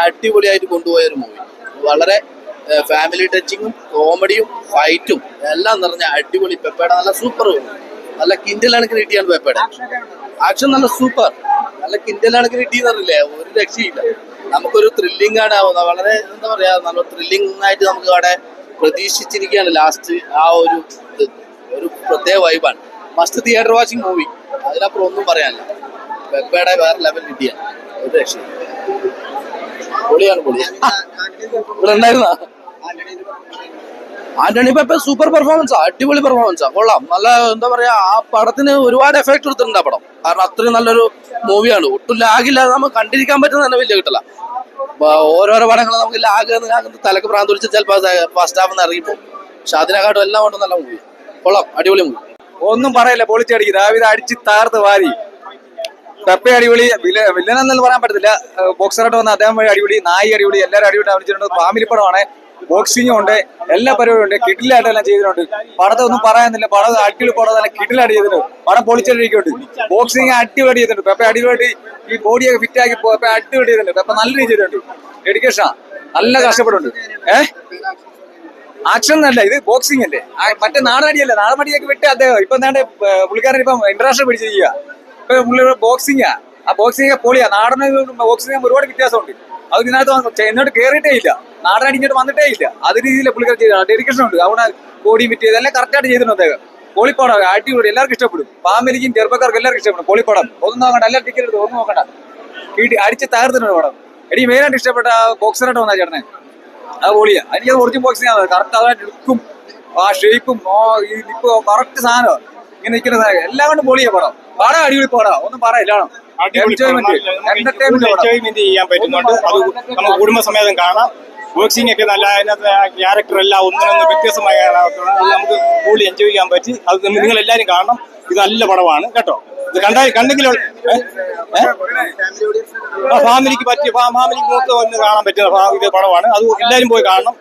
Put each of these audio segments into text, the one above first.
അടിപൊളിയായിട്ട് കൊണ്ടുപോയ ഒരു മൂവി. വളരെ ഫാമിലി ടച്ചിങ്ങും കോമഡിയും ഫൈറ്റും എല്ലാം നിറഞ്ഞ അടിപൊളി. പെപ്പയുടെ നല്ല സൂപ്പർ, നല്ല കിൻഡലാണ് കിട്ടിയാണ് പെപ്പയുടെ ആക്ഷൻ. നല്ല സൂപ്പർ, നല്ല കിൻഡലാണ് കിട്ടിയെന്നറിയില്ലേ, ഒരു രക്ഷയില്ല. നമുക്കൊരു ത്രില്ലിംഗ് ആണ്, വളരെ എന്താ പറയാ, നല്ല ത്രില്ലിംഗ് ആയിട്ട് നമുക്ക് അവിടെ പ്രതീക്ഷിച്ചിരിക്കുകയാണ്. ലാസ്റ്റ് ആ ഒരു ഒരു പ്രത്യേക വൈബാണ്. മസ്റ്റ് തിയേറ്റർ വാച്ചിങ് മൂവി, അതിനപ്പുറം ഒന്നും പറയാനില്ല. പെപ്പയുടെ വേറെ ലെവൽ കിട്ടിയ ഒരു രക്ഷയില്ല. പൊളിയാണ്, പൊളിയാണ്. ഇവിടെ ഉണ്ടായിരുന്ന ആന്റണി പെപ്പ സൂപ്പർ പെർഫോമൻസാ, അടിപൊളി പെർഫോമൻസാ, കൊള്ളാം. നല്ല എന്താ പറയാ, ആ പടത്തിന് ഒരുപാട് എഫക്ട് എടുത്തിട്ടുണ്ട് ആ പടം. കാരണം അത്രയും നല്ലൊരു മൂവിയാണ്. ഒട്ടും ലാഗില്ലാതെ നമുക്ക് കണ്ടിരിക്കാൻ പറ്റുന്ന തന്നെ വലിയ കിട്ടല. ഓരോരോ പടങ്ങൾ നമുക്ക് ലാഗ് തലക്ക് പ്രാന്ത് പിടിച്ച് ചിലപ്പോൾ ഫസ്റ്റ് ഹാഫ് നിന്ന് ഇറങ്ങിപ്പോ. പക്ഷെ അതിനെക്കാട്ടും എല്ലാം കൊണ്ടും നല്ല മൂവി, കൊള്ളാം, അടിപൊളി മൂവി. ഒന്നും പറയില്ല, പൊളിച്ചടിക്കും. രാവിലെ അടിച്ച് താർത്ത് വാരി. പെപ്പ അടിപൊളി, വില്ലനെന്നൊന്നും പറയാൻ പറ്റത്തില്ല. ബോക്സറായിട്ട് വന്ന അദ്ദേഹം വഴി അടിപൊളി, നായി അടിപൊളി, എല്ലാവരും അടിപൊളി അഭിനയിച്ചിട്ടുണ്ട്. ഫാമിലി പടമാണ്, ബോക്സിംഗും ഉണ്ട്, എല്ലാ പരിപാടിയും ഉണ്ട്. കിഡിലായിട്ട് എല്ലാം ചെയ്തിട്ടുണ്ട്. പടത്തെ ഒന്നും പറയാനില്ല, പടം അടിപൊളി പടം, നല്ല കിഡിലായിട്ട് ചെയ്തിട്ടുണ്ട്. പടം പൊളിച്ചടിക്കുന്നുണ്ട്. ബോക്സിംഗ് അടിപൊളി ചെയ്തിട്ടുണ്ട്. പെപ്പ അടിപൊളി ഈ ബോഡിയൊക്കെ ഫിറ്റ് ആക്കി പെപ്പ അടിപൊളി ചെയ്തിട്ടുണ്ട്. പെപ്പ നല്ല രീതിയിൽ ചെയ്തിട്ടുണ്ട്. ഡെഡിക്കേഷൻ നല്ല കഷ്ടപ്പെടുന്നുണ്ട്. ആക്ഷൻ അല്ല, ഇത് ബോക്സിംഗ് അല്ലേ, മറ്റേ നാടനടിയല്ലേ. നാടനടിയൊക്കെ വിട്ട് അദ്ദേഹം ഇപ്പൊ എന്താണ്ട് പുള്ളിക്കാരൻ ഇപ്പം ഇന്റർനാഷണൽ പിടിച്ചിരിക്കുക. ഇപ്പൊ പുള്ളി ബോക്സിംഗാ, ആ ബോക്സിംഗ് പൊളിയാ. നാടന് ബോക്സിംഗ് ഒരുപാട് വ്യത്യാസമുണ്ട്. അത് ഇതിനകത്ത് ഇങ്ങോട്ട് കയറിയിട്ടേ ഇല്ല, നാടനടി ഇങ്ങോട്ട് വന്നിട്ടേ ഇല്ല. അത് രീതിയിൽ പുള്ളിക്കാരൻ ചെയ്ത ഡെഡിക്കേഷൻ ഉണ്ട്. അവിടെ ബോഡി ഫിറ്റ് ചെയ്ത് എല്ലാം കറക്റ്റായിട്ട് ചെയ്തിട്ടുണ്ട് അദ്ദേഹം. പൊളിപ്പടം, അടിപൊളി, എല്ലാവർക്കും ഇഷ്ടപ്പെടും. ഫാമിലിക്കും ചെറുപ്പക്കാർക്കും എല്ലാവർക്കും ഇഷ്ടപ്പെടും. പൊളിപ്പടം, ഒന്നും നോക്കണ്ട, എല്ലാ ടിക്കറ്റ് എടുത്ത് ഒന്നും നോക്കണ്ട, അടിച്ച് തകർത്തിട്ടുണ്ട് പടം. എനിക്ക് മെയിനായിട്ട് ഇഷ്ടപ്പെട്ട ബോക്സറായിട്ട് വന്നാ ചേട്ടനെ, അത് പൊളിയാ. എനിക്കത് ഒറിജിനൽ ബോക്സിംഗ് ആണ്. കറക്റ്റ് അതായിട്ട് ലുക്കും ആ ഷേപ്പും ഇപ്പൊ കറക്റ്റ് സാധനം ഇങ്ങനെ നിൽക്കുന്ന സാധനം എല്ലാം കൊണ്ടും പൊളിയാ പടം. പടം അടിപൊളി പടം, ഒന്നും പറയില്ല. എൻജോയ്മെന്റ് ചെയ്യാൻ പറ്റുന്നുണ്ട്. അത് നമുക്ക് കുടുംബസമേതം കാണാം. ബോക്സിംഗ് ഒക്കെ നല്ല, അതിനകത്ത് ക്യാരക്ടർ എല്ലാം ഒന്നിനൊന്ന് വ്യത്യസ്തമായ നമുക്ക് കൂടുതൽ എൻജോയ് ചെയ്യാൻ പറ്റി. അത് നിങ്ങൾ എല്ലാവരും കാണണം. ഇത് നല്ല പടമാണ് കേട്ടോ. ഇത് കണ്ടെങ്കിലും ഫാമിലിക്ക് പറ്റിയ, ഫാമിലിക്ക് മൂത്ത് വന്ന് കാണാൻ പറ്റുന്ന ഇത് പടമാണ്. അത് എല്ലാവരും പോയി കാണണം.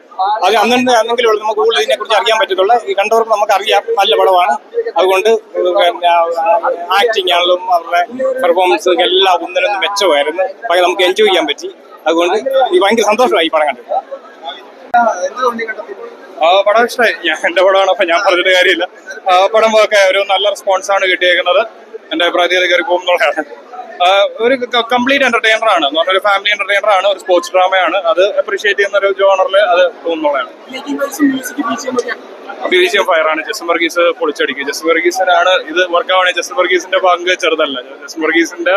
അത് അന്നെങ്കിലും നമുക്ക് കൂടുതൽ ഇതിനെ കുറിച്ച് അറിയാൻ പറ്റത്തുള്ളൂ. ഈ കണ്ടവർക്ക് നമുക്ക് അറിയാം, നല്ല പടമാണ്. അതുകൊണ്ട് ആക്ടിങ് ആണെങ്കിലും അവരുടെ പെർഫോമൻസ് എല്ലാം ഒന്നിനൊന്നും മെച്ചമായിരുന്നു. പക്ഷേ നമുക്ക് എൻജോയ് ചെയ്യാൻ പറ്റി. അതുകൊണ്ട് ഈ ഭയങ്കര സന്തോഷമായി ഈ പടം കണ്ടത്. പടം ഇഷ്ടമായി. എന്റെ പടമാണ്, അപ്പൊ ഞാൻ പറഞ്ഞിട്ട് കാര്യമില്ല. പടം ഒക്കെ ഒരു നല്ല റെസ്പോൺസാണ് കിട്ടിയേക്കുന്നത്. എന്റെ അഭിപ്രായത്തിൽ കയറി പോകുന്നതാണ്. ഒരു കംപ്ലീറ്റ് എന്റർടൈനർ ആണ്, എന്ന് പറഞ്ഞൊരു ഫാമിലി എന്റർടൈനർ ആണ്, ഒരു സ്പോർട്സ് ഡ്രാമയാണ്. അത് അപ്രീഷിയേറ്റ് ചെയ്യുന്ന ഒരു ജോണറിൽ അത് തോന്നുന്നതാണ്. BGM ഫയറാണ്. ജസ്റ്റിൻ വർഗീസ് പൊളിച്ചടിക്കും. ജസ്റ്റിൻ വർഗീസിനാണ് ഇത് വർക്കാവണേ. ജസ്റ്റിൻ വർഗീസിന്റെ പങ്ക് ചെറുതല്ല. ജസ്റ്റിൻ വർഗീസിന്റെ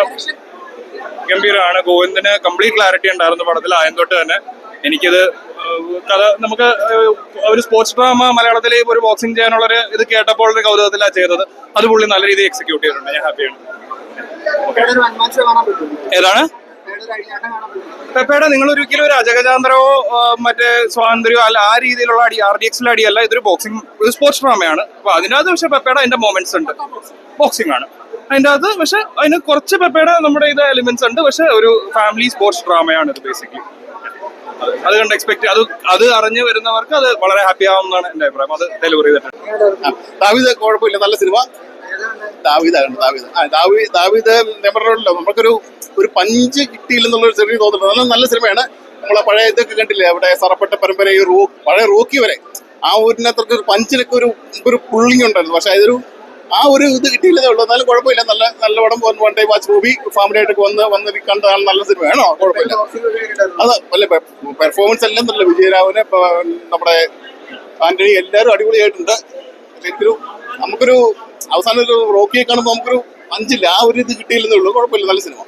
ഗംഭീരമാണ്. ഗോവിന്ദിന് കംപ്ലീറ്റ് ക്ലാരിറ്റി ഉണ്ടായിരുന്നു പടത്തിൽ ആദ്യം തൊട്ട് തന്നെ. എനിക്കിത് കഥ, നമുക്ക് ഒരു സ്പോർട്സ് ഡ്രാമ മലയാളത്തിൽ ഒരു ബോക്സിംഗ് ചെയ്യാനുള്ളൊരു ഇത് കേട്ടപ്പോൾ ഒരു കൗതുകത്തിലാണ് ചെയ്തത്. അത് പുള്ളി നല്ല രീതിയിൽ എക്സിക്യൂട്ട് ചെയ്തിട്ടുണ്ട്. ഞാൻ ഹാപ്പിയാണ്. ഏതാണ് പെപ്പയുടെ? നിങ്ങൾ ഒരിക്കലും ഒരു അജഗജാന്തരവോ മറ്റേ സ്വാതന്ത്ര്യമോ അല്ല, ആ രീതിയിലുള്ള അടി, RDXലെ അടിയല്ല. ഇതൊരു ബോക്സിംഗ്, ഒരു സ്പോർട്സ് ഡ്രാമയാണ്. അപ്പൊ അതിനകത്ത് പക്ഷെ പെപ്പയുടെ അതിന്റെ മൊമെന്റ്സ് ഉണ്ട്. ബോക്സിംഗ് ആണ് അതിന്റെ അകത്ത്, പക്ഷെ അതിന് കുറച്ച് പെപ്പയുടെ നമ്മുടെ ഇത് എലിമെന്റ്സ് ഉണ്ട്. പക്ഷെ ഒരു ഫാമിലി സ്പോർട്സ് ഡ്രാമയാണ് ഇത് ബേസിക്കലി. അത് കണ്ട് എക്സ്പെക്ട്, അത് അറിഞ്ഞു വരുന്നവർക്ക് അത് വളരെ ഹാപ്പി ആവുമെന്നാണ് എന്റെ അഭിപ്രായം. അത് ഡെലിവറി ചെയ്തിട്ടുണ്ട്. ദാവീദ് കുഴപ്പമില്ല, നല്ല സിനിമ. ദാവീദ് നെബറല്ലോ, നമുക്കൊരു പഞ്ച് കിട്ടിയില്ലെന്നുള്ളൊരു ചെറിയ തോന്നുന്നു. നല്ല സിനിമയാണ്. നമ്മളെ പഴയ ഇതൊക്കെ കണ്ടില്ലേ, അവിടെ സറപ്പെട്ട പരമ്പര, പഴയ റോക്കി വരെ ആ ഊരിനകത്തൊക്കെ ഒരു പഞ്ചിനൊക്കെ ഒരു പുള്ളിങ് ഉണ്ടായിരുന്നു. പക്ഷെ അതൊരു ആ ഒരു ഇത് കിട്ടിയില്ലെന്നേ ഉള്ളൂ. എന്നാലും കുഴപ്പമില്ല, നല്ല പടം. One day watch movie, family ആയിട്ടൊക്കെ വന്ന് കണ്ടതാണ്. നല്ല സിനിമയാണോ, കുഴപ്പമില്ല. അത് അല്ല, പെർഫോമൻസ് എല്ലാം നല്ല. വിജയരാഘവന്, നമ്മുടെ ആന്റണി, എല്ലാവരും അടിപൊളിയായിട്ടുണ്ട്. നമുക്കൊരു അവസാനം ഒരു റോക്കിയെ കാണുമ്പോൾ നമുക്കൊരു പഞ്ചില്ല, ആ ഒരു ഇത് കിട്ടിയില്ലെന്നേ ഉള്ളൂ. കുഴപ്പമില്ല, നല്ല സിനിമ.